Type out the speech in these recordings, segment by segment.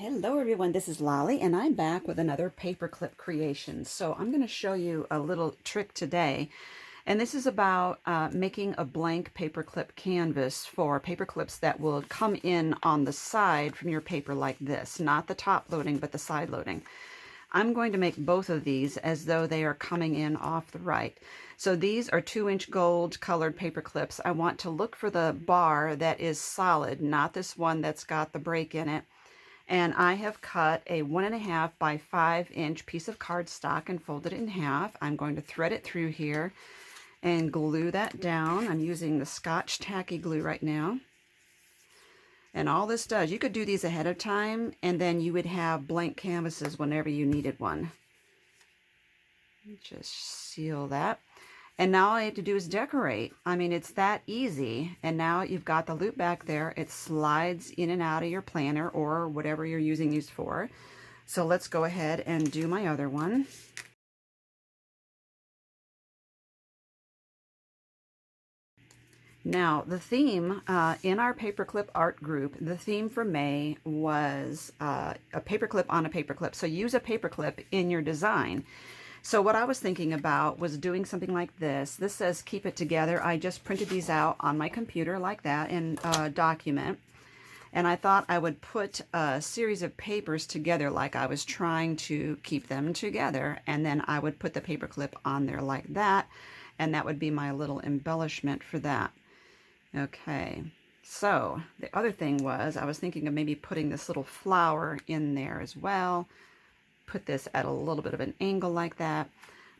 Hello everyone, this is Lolly and I'm back with another paperclip creation. So I'm going to show you a little trick today, and this is about making a blank paperclip canvas for paperclips that will come in on the side from your paper like this, not the top loading but the side loading. I'm going to make both of these as though they are coming in off the right. So these are 2-inch gold colored paper clips. I want to look for the bar that is solid, not this one that's got the break in it. And I have cut a 1.5 by 5-inch piece of cardstock and folded it in half. I'm going to thread it through here and glue that down. I'm using the Scotch tacky glue right now. And all this does, you could do these ahead of time and then you would have blank canvases whenever you needed one. Just seal that. And now all I have to do is decorate. I mean, it's that easy. And now you've got the loop back there. It slides in and out of your planner or whatever you're using these for. So let's go ahead and do my other one. Now, the theme in our paperclip art group, the theme for May was a paperclip on a paperclip. So use a paperclip in your design. So what I was thinking about was doing something like this. This says keep it together. I just printed these out on my computer like that in a document. And I thought I would put a series of papers together like I was trying to keep them together. And then I would put the paperclip on there like that. And that would be my little embellishment for that. Okay. So the other thing was I was thinking of maybe putting this little flower in there as well. Put this at a little bit of an angle like that.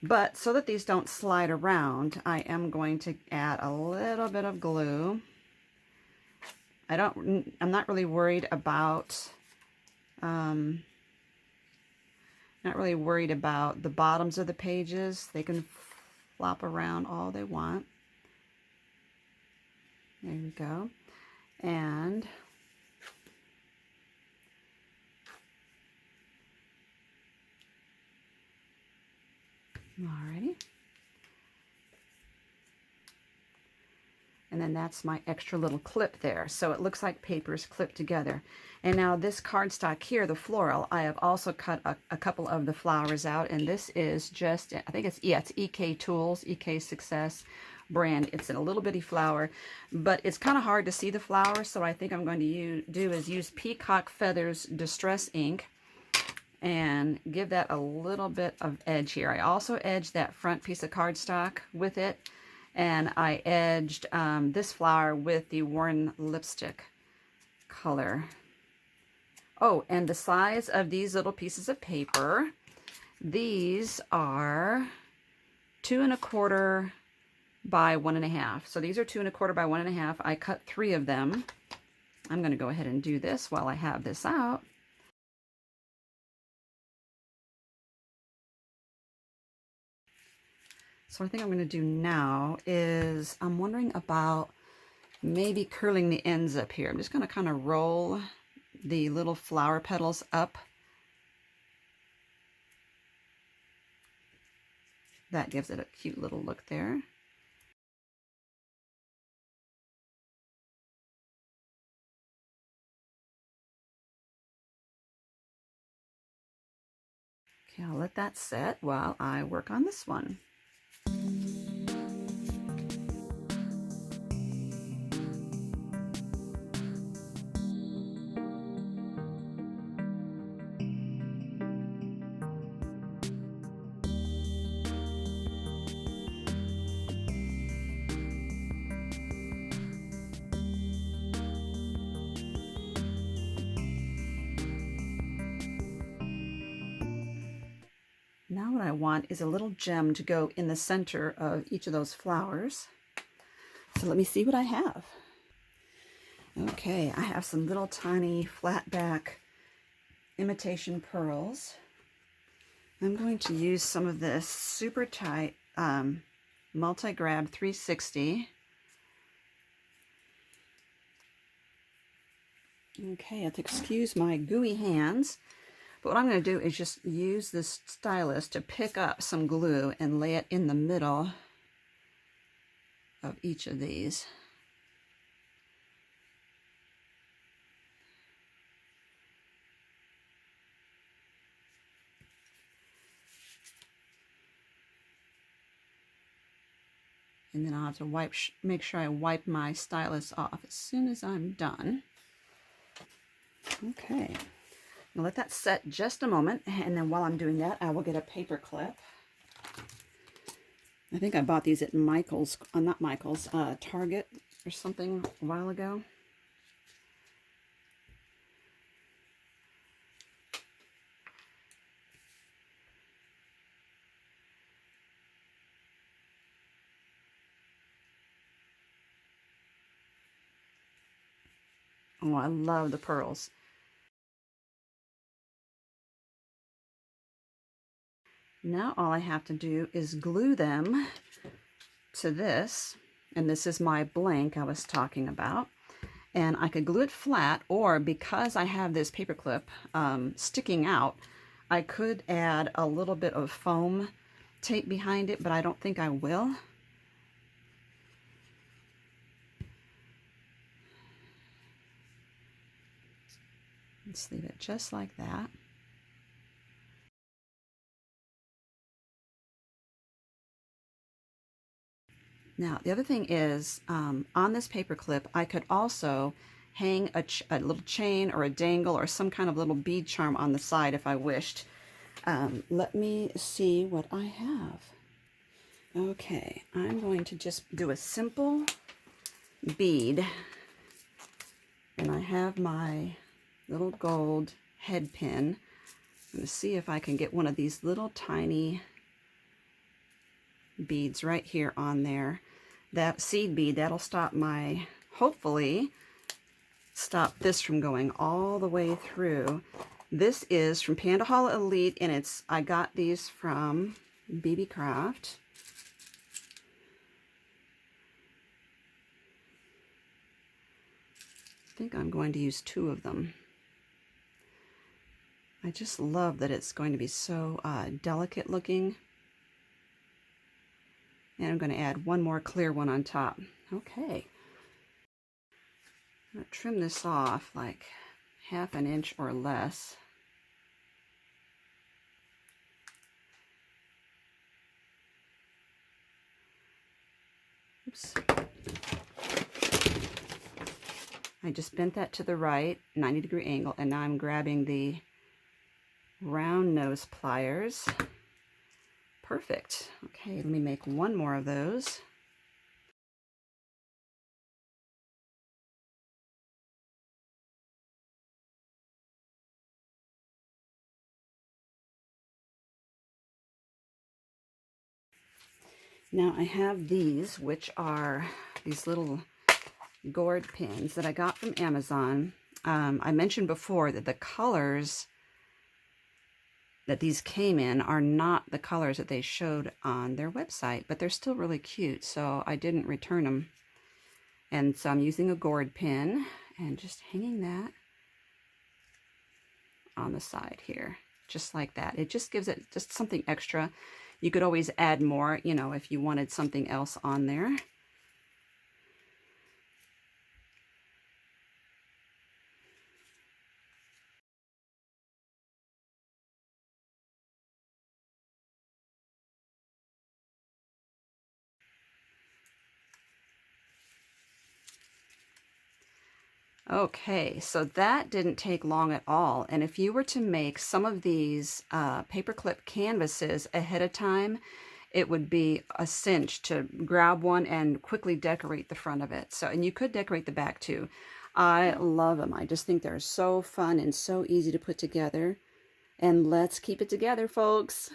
But so that these don't slide around, I am going to add a little bit of glue. I'm not really worried about the bottoms of the pages. They can flop around all they want. There we go. And alrighty. And then that's my extra little clip there. So it looks like papers clipped together. And now this cardstock here, the floral, I have also cut a couple of the flowers out. And this is just, I think it's EK Tools, EK Success brand. It's in a little bitty flower, but it's kind of hard to see the flower. So I think I'm going to use Peacock Feathers Distress ink and give that a little bit of edge here. I also edged that front piece of cardstock with it. And I edged this flower with the Worn Lipstick color. Oh, and the size of these little pieces of paper, these are 2 1/4 by 1.5. So these are 2 1/4 by 1.5. I cut 3 of them. I'm going to go ahead and do this while I have this out. So what I think I'm going to do now is I'm wondering about maybe curling the ends up here. I'm just going to kind of roll the little flower petals up. That gives it a cute little look there. Okay, I'll let that set while I work on this one. Now what I want is a little gem to go in the center of each of those flowers. So let me see what I have. Okay, I have some little tiny flat back imitation pearls. I'm going to use some of this super tight multi-grab 360. Okay, I have to excuse my gooey hands. But what I'm going to do is just use this stylus to pick up some glue and lay it in the middle of each of these. And then I'll have to make sure I wipe my stylus off as soon as I'm done. Okay, I'll let that set just a moment, and then while I'm doing that, I will get a paper clip. I think I bought these at Michael's, not Michael's, Target or something a while ago. Oh, I love the pearls. Now all I have to do is glue them to this, and this is my blank I was talking about. And I could glue it flat, or because I have this paper clip sticking out, I could add a little bit of foam tape behind it, but I don't think I will. Let's leave it just like that. Now, the other thing is, on this paper clip, I could also hang a little chain or a dangle or some kind of little bead charm on the side if I wished. Let me see what I have. Okay, I'm going to just do a simple bead. And I have my little gold head pin. I'm going to see if I can get one of these little tiny beads right here on there. That seed bead, that'll stop hopefully stop this from going all the way through. This is from Panda Hall Elite, and I got these from BB Craft. I think I'm going to use 2 of them. I just love that it's going to be so delicate looking. And I'm going to add one more clear one on top. Okay. I'm going to trim this off like 1/2 inch or less. Oops. I just bent that to the right, 90-degree angle, and now I'm grabbing the round nose pliers. Perfect. Okay, let me make one more of those. Now I have these, which are these little gourd pins that I got from Amazon. I mentioned before that the colors that these came in are not the colors that they showed on their website, but they're still really cute, so I didn't return them. And so I'm using a gourd pin and just hanging that on the side here, just like that. It just gives it just something extra. You could always add more, you know, if you wanted something else on there. Okay, so that didn't take long at all. And if you were to make some of these paperclip canvases ahead of time, it would be a cinch to grab one and quickly decorate the front of it. So, and you could decorate the back too. I love them. I just think they're so fun and so easy to put together. And let's keep it together, folks.